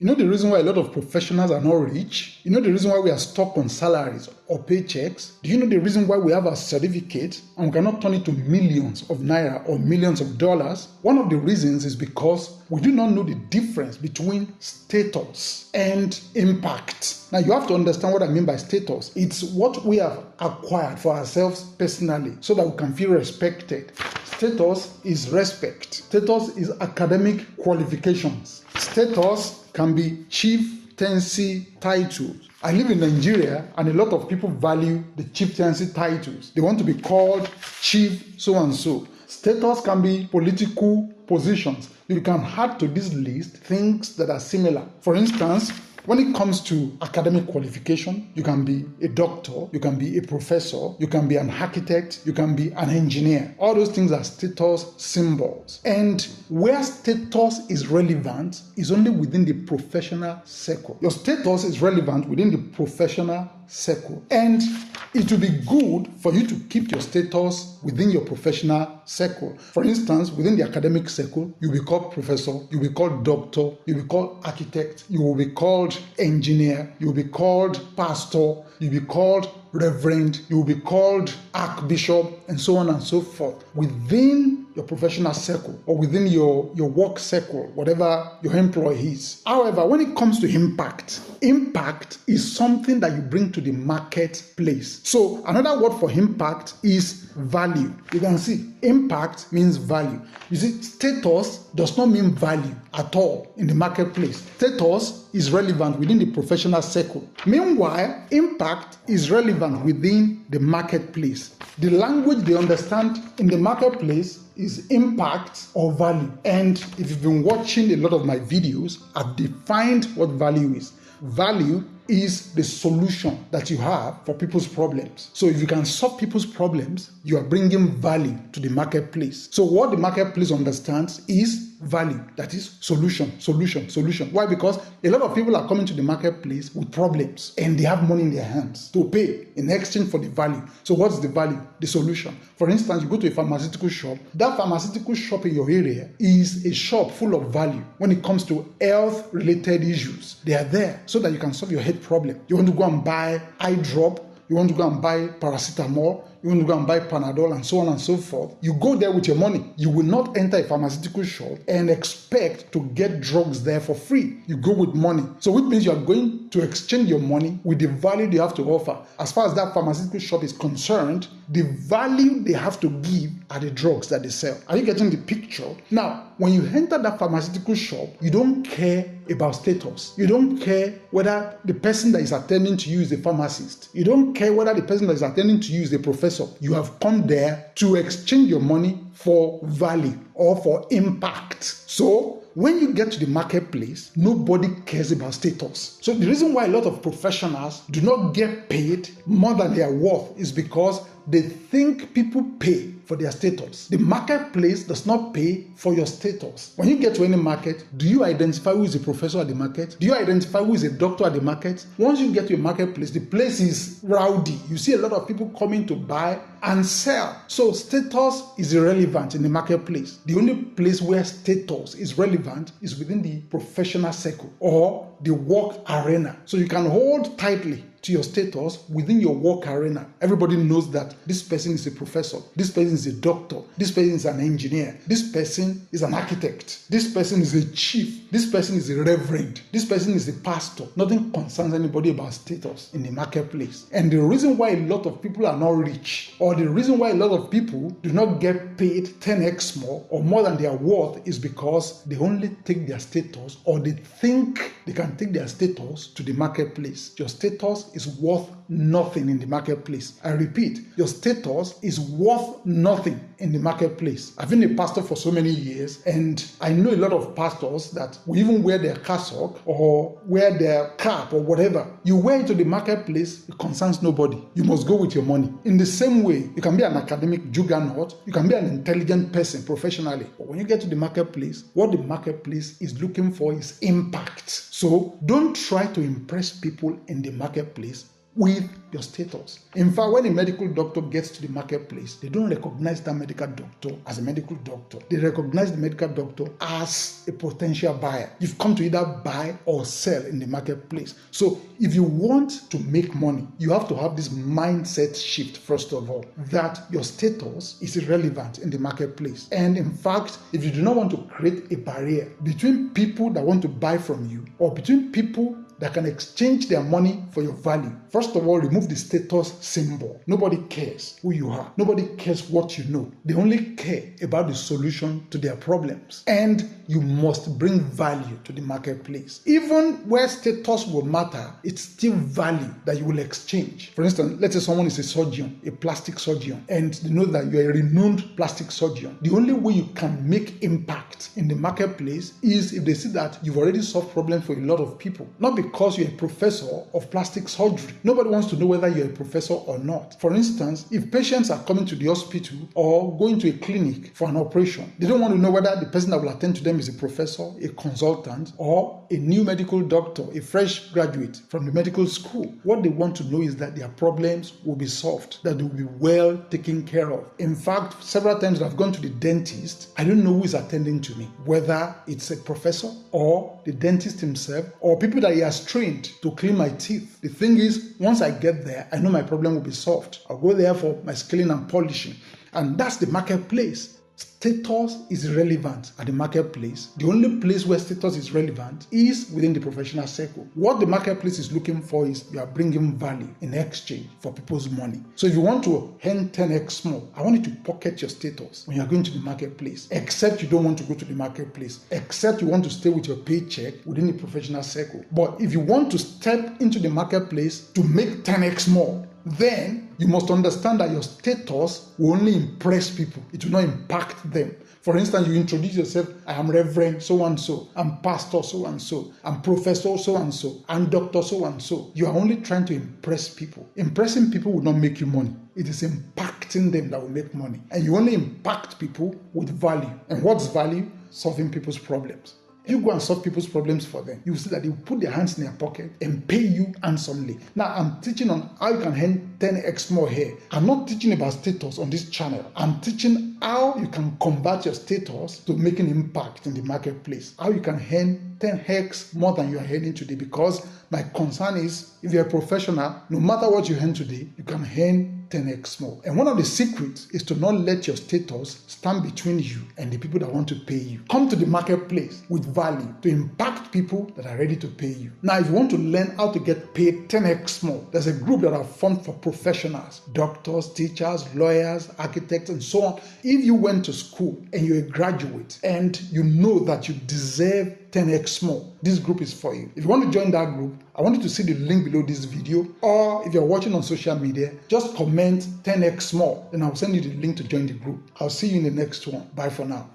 You know the reason why a lot of professionals are not rich? You know the reason why we are stuck on salaries or paychecks? Do you know the reason why we have a certificate and we cannot turn it to millions of naira or millions of dollars? One of the reasons is because we do not know the difference between status and impact. Now you have to understand what I mean by status. It's what we have acquired for ourselves personally so that we can feel respected. Status is respect. Status is academic qualifications. Status can be chieftaincy titles. I live in Nigeria and a lot of people value the chieftaincy titles. They want to be called chief so-and-so. Status can be political positions. You can add to this list things that are similar. For instance, when it comes to academic qualification, you can be a doctor, you can be a professor, you can be an architect, you can be an engineer. All those things are status symbols. And where status is relevant is only within the professional circle. Your status is relevant within the professional circle. And it will be good for you to keep your status within your professional circle. For instance, within the academic circle, you'll be called professor, you'll be called doctor, you'll be called architect, you will be called engineer, you'll be called pastor, you'll be called reverend, you'll be called archbishop, and so on and so forth. Within your professional circle or within your work circle, whatever your employer is. However, when it comes to impact is something that you bring to the marketplace. So another word for impact is value. You can see impact means value. You see, status does not mean value at all in the marketplace. Status is relevant within the professional circle. Meanwhile, impact is relevant within the marketplace. The language they understand in the marketplace is impact or value. And if you've been watching a lot of my videos, I've defined what value is. Value is the solution that you have for people's problems. So if you can solve people's problems, you are bringing value to the marketplace. So what the marketplace understands is value, that is solution. Why? Because a lot of people are coming to the marketplace with problems and they have money in their hands to pay in exchange for the value. So what's the value? The solution. For instance, you go to a pharmaceutical shop. That pharmaceutical shop in your area is a shop full of value when it comes to health-related issues. They are there so that you can solve your head problem. You want to go and buy eye drop, you want to go and buy paracetamol, you want to go and buy Panadol, and so on and so forth. You go there with your money. You will not enter a pharmaceutical shop and expect to get drugs there for free. You go with money. So which means you are going to exchange your money with the value they have to offer. As far as that pharmaceutical shop is concerned, the value they have to give are the drugs that they sell. Are you getting the picture? Now, when you enter that pharmaceutical shop, you don't care about status. You don't care whether the person that is attending to you is a pharmacist. You don't care whether the person that is attending to you is a professor. You have come there to exchange your money for value or for impact. So when you get to the marketplace, nobody cares about status. So the reason why a lot of professionals do not get paid more than they are worth is because they think people pay for their status. The marketplace does not pay for your status. When you get to any market, do you identify who is a professor at the market? Do you identify who is a doctor at the market? Once you get to a marketplace, the place is rowdy. You see a lot of people coming to buy and sell. So status is irrelevant in the marketplace. The only place where status is relevant is within the professional circle or the work arena. So you can hold tightly to your status within your work arena. Everybody knows that this person is a professor, this person is a doctor, this person is an engineer, this person is an architect, this person is a chief, this person is a reverend, this person is a pastor. Nothing concerns anybody about status in the marketplace. And the reason why a lot of people are not rich, or the reason why a lot of people do not get paid 10x more or more than they are worth, is because they only take their status, or they think they can take their status to the marketplace. Your status is worth nothing in the marketplace. I repeat, your status is worth nothing in the marketplace. I've been a pastor for so many years, and I know a lot of pastors that will even wear their cassock or wear their cap or whatever. You wear it to the marketplace, it concerns nobody. You must go with your money. In the same way, you can be an academic juggernaut, you can be an intelligent person professionally, but when you get to the marketplace, what the marketplace is looking for is impact. So don't try to impress people in the marketplace with your status. In fact, when a medical doctor gets to the marketplace, they don't recognize that medical doctor as a medical doctor. They recognize the medical doctor as a potential buyer. You've come to either buy or sell in the marketplace. So if you want to make money, you have to have this mindset shift, first of all, that your status is irrelevant in the marketplace. And in fact, if you do not want to create a barrier between people that want to buy from you or between people that can exchange their money for your value, first of all, remove the status symbol. Nobody cares who you are. Nobody cares what you know. They only care about the solution to their problems. And you must bring value to the marketplace. Even where status will matter, it's still value that you will exchange. For instance, let's say someone is a surgeon, a plastic surgeon, and they know that you're a renowned plastic surgeon. The only way you can make impact in the marketplace is if they see that you've already solved problems for a lot of people. Not because you're a professor of plastic surgery. Nobody wants to know whether you're a professor or not. For instance, if patients are coming to the hospital or going to a clinic for an operation, they don't want to know whether the person that will attend to them is a professor, a consultant, or a new medical doctor, a fresh graduate from the medical school. What they want to know is that their problems will be solved, that they will be well taken care of. In fact, several times I've gone to the dentist, I don't know who is attending to me, whether it's a professor or the dentist himself or people that he has trained to clean my teeth. The thing is, once I get there, I know my problem will be solved. I'll go there for my scaling and polishing. And that's the marketplace. Status is irrelevant at the marketplace. The only place where status is relevant is within the professional circle. What the marketplace is looking for is you are bringing value in exchange for people's money. So if you want to earn 10x more, I want you to pocket your status when you are going to the marketplace, except you don't want to go to the marketplace, except you want to stay with your paycheck within the professional circle. But if you want to step into the marketplace to make 10x more, then you must understand that your status will only impress people. It will not impact them. For instance, you introduce yourself, I am Reverend so-and-so, I'm Pastor so-and-so, I'm Professor so-and-so, I'm Doctor so-and-so. You are only trying to impress people. Impressing people will not make you money. It is impacting them that will make money. And you only impact people with value. And what's value? Solving people's problems. You go and solve people's problems for them. You will see that they will put their hands in their pocket and pay you handsomely. Now, I'm teaching on how you can earn 10x more here. I'm not teaching about status on this channel. I'm teaching how you can convert your status to making impact in the marketplace. How you can earn 10x more than you are earning today. Because my concern is, if you're a professional, no matter what you earn today, you can earn 10x more. And one of the secrets is to not let your status stand between you and the people that want to pay you. Come to the marketplace with value to impact people that are ready to pay you. Now, if you want to learn how to get paid 10x more, there's a group that are formed for professionals, doctors, teachers, lawyers, architects, and so on. If you went to school and you're a graduate and you know that you deserve 10x more, this group is for you. If you want to join that group, I want you to see the link below this video, or if you're watching on social media, just comment 10x more, then I'll send you the link to join the group. I'll see you in the next one. Bye for now.